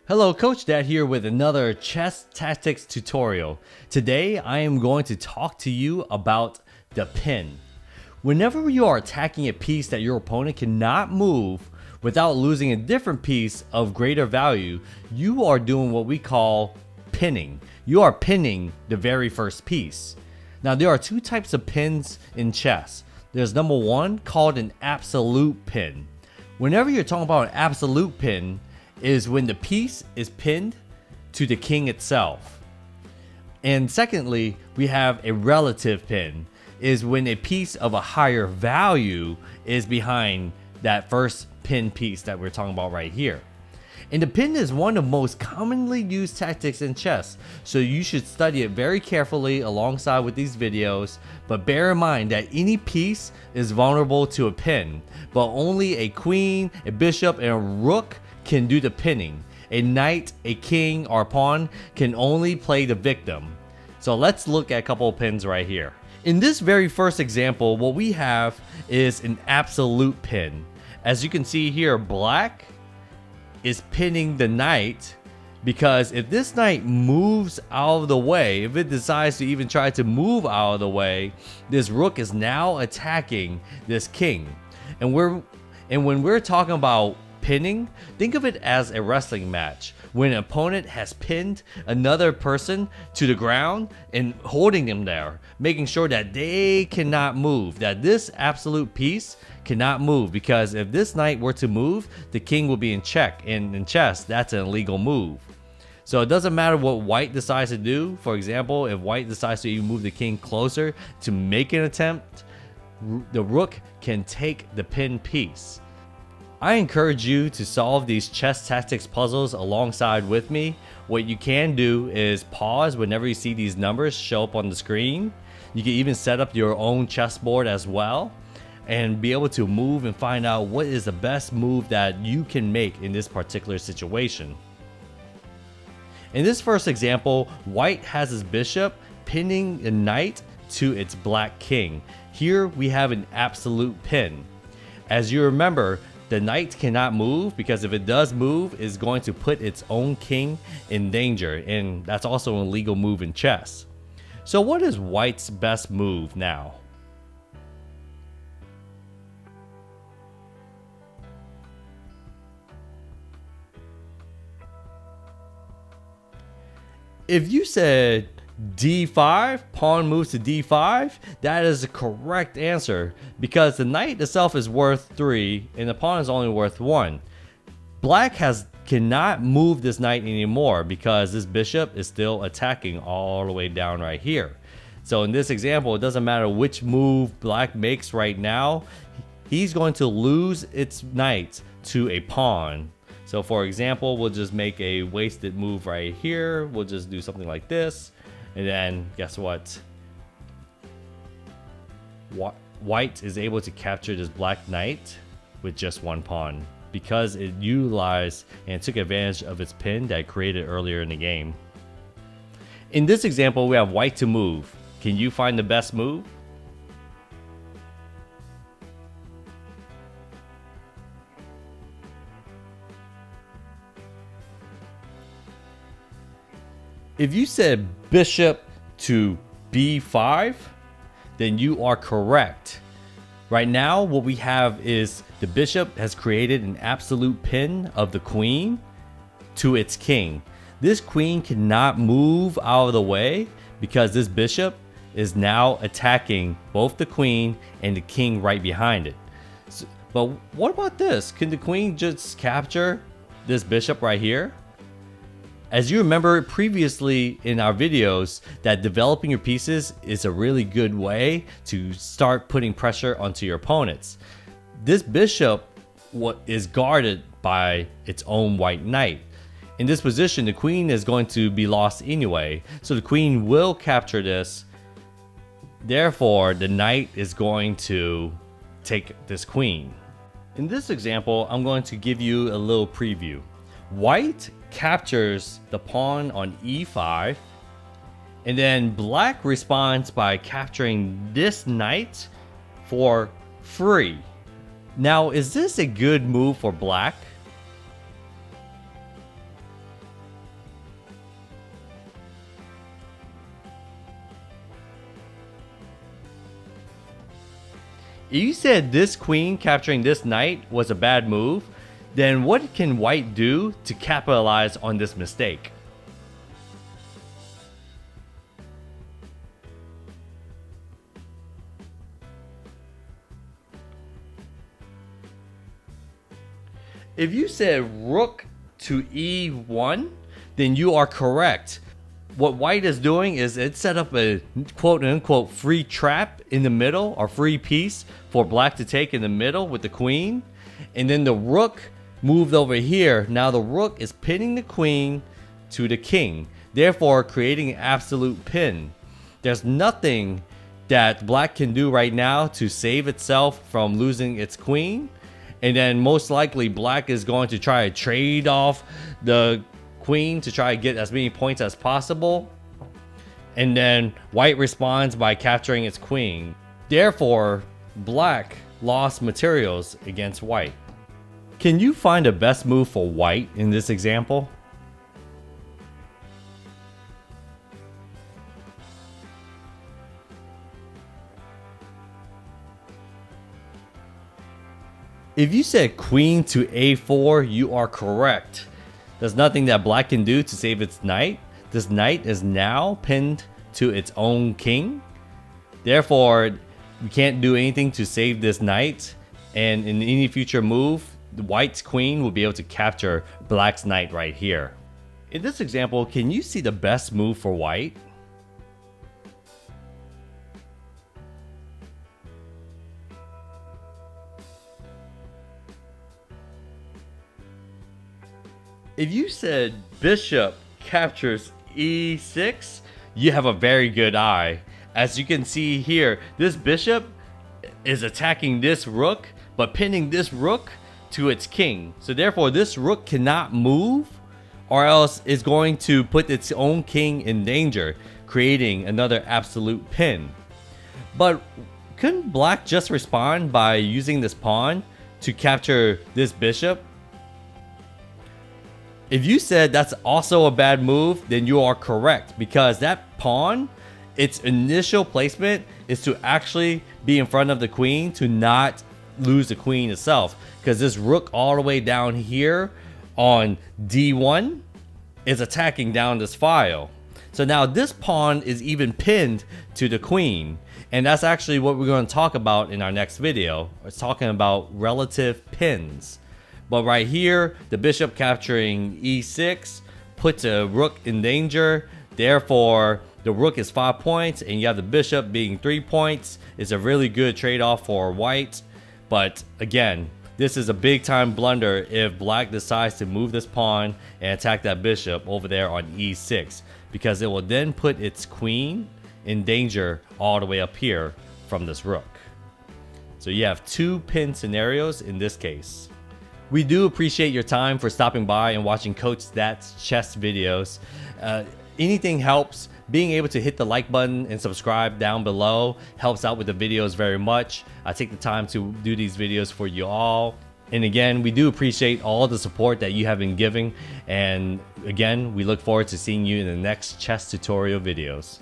Hello, Coach Dad here with another chess tactics tutorial. Today I am going to talk to you about the pin. Whenever you are attacking a piece that your opponent cannot move without losing a different piece of greater value, you are doing what we call pinning. You are pinning the very first piece. Now there are two types of pins in chess. There's number one called an absolute pin. Whenever you're talking about an absolute pin, is when the piece is pinned to the king itself. And secondly, we have a relative pin, is when a piece of a higher value is behind that first pin piece that we're talking about right here. And the pin is one of the most commonly used tactics in chess, so you should study it very carefully alongside with these videos, but bear in mind that any piece is vulnerable to a pin, but only a queen, a bishop, and a rook can do the pinning. A knight, a king, or a pawn can only play the victim. So let's look at a couple of pins right here. In this very first example, what we have is an absolute pin. As you can see here, black is pinning the knight because if this knight moves out of the way, if it decides to even try to move out of the way, this rook is now attacking this king. And when we're talking about pinning, think of it as a wrestling match when an opponent has pinned another person to the ground and holding them there, making sure that they cannot move, that this absolute piece cannot move, because if this knight were to move, the king will be in check, and in chess that's an illegal move. So it doesn't matter what white decides to do. For example, if white decides to even move the king closer to make an attempt, the rook can take the pin piece. I encourage you to solve these chess tactics puzzles alongside with me. What you can do is pause whenever you see these numbers show up on the screen. You can even set up your own chessboard as well and be able to move and find out what is the best move that you can make in this particular situation. In this first example, white has his bishop pinning a knight to its black king. Here we have an absolute pin. As you remember, the knight cannot move because if it does move, it's going to put its own king in danger, and that's also an illegal move in chess. So what is white's best move now? If you said d5, pawn moves to d5, that is the correct answer because the knight itself is worth 3 and the pawn is only worth 1. Black cannot move this knight anymore because this bishop is still attacking all the way down right here. So in this example, it doesn't matter which move black makes right now, he's going to lose its knight to a pawn. So for example, we'll just make a wasted move right here. We'll just do something like this. And then guess what? White is able to capture this black knight with just one pawn because it utilized and took advantage of its pin that it created earlier in the game. In this example, we have white to move. Can you find the best move? If you said bishop to b5, then you are correct. Right now, what we have is the bishop has created an absolute pin of the queen to its king. This queen cannot move out of the way because this bishop is now attacking both the queen and the king right behind it. But what about this? Can the queen just capture this bishop right here? As you remember previously in our videos, that developing your pieces is a really good way to start putting pressure onto your opponents. This bishop is guarded by its own white knight. In this position, the queen is going to be lost anyway, so the queen will capture this. Therefore, the knight is going to take this queen. In this example, I'm going to give you a little preview. White captures the pawn on e5, and then black responds by capturing this knight for free. Now, is this a good move for black? If you said this queen capturing this knight was a bad move, then what can white do to capitalize on this mistake? If you said rook to e1, then you are correct. What white is doing is it set up a quote unquote free trap in the middle, or free piece for black to take in the middle with the queen. And then the rook moved over here. Now the rook is pinning the queen to the king, therefore creating an absolute pin. There's nothing that black can do right now to save itself from losing its queen. And then most likely black is going to try to trade off the queen to try to get as many points as possible. And then white responds by capturing its queen. Therefore, black lost materials against white. Can you find a best move for white in this example? If you said queen to a4, you are correct. There's nothing that black can do to save its knight. This knight is now pinned to its own king. Therefore, you can't do anything to save this knight. And in any future move, the white's queen will be able to capture black's knight right here. In this example, can you see the best move for white? If you said bishop captures e6, you have a very good eye. As you can see here, this bishop is attacking this rook, but pinning this rook to its king. So therefore, this rook cannot move, or else is going to put its own king in danger, creating another absolute pin. But couldn't black just respond by using this pawn to capture this bishop? If you said that's also a bad move, then you are correct, because that pawn, its initial placement is to actually be in front of the queen to not lose the queen itself, because this rook all the way down here on d1 is attacking down this file. So now this pawn is even pinned to the queen, and that's actually what we're going to talk about in our next video. It's talking about relative pins. But right here, the bishop capturing e6 puts a rook in danger. Therefore, the rook is 5 points and you have the bishop being 3 points. It's a really good trade-off for white. But again, this is a big time blunder if black decides to move this pawn and attack that bishop over there on e6, because it will then put its queen in danger all the way up here from this rook. So you have two pin scenarios in this case. We do appreciate your time for stopping by and watching Coach Stats chess videos. Anything helps. Being able to hit the like button and subscribe down below helps out with the videos very much. I take the time to do these videos for you all. And again, we do appreciate all the support that you have been giving. And again, we look forward to seeing you in the next chess tutorial videos.